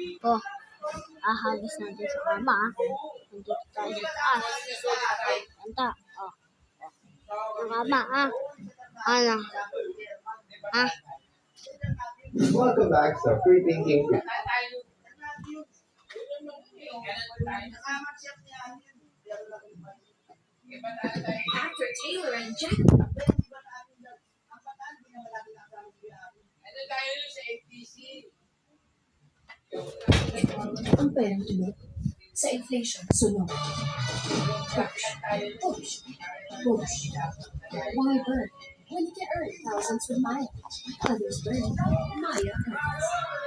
Oh, ahagis natin sa kama. Nandito tayo sa taas. Ganda. Oh, ang kama Ano? Ah, Welcome back sa Free Thinking. Actor Taylor and Jack. Ang perang tulog sa inflation sunog. Push, push, push. Why burn when you can earn thousands with Maya? Others burn, Maya earns.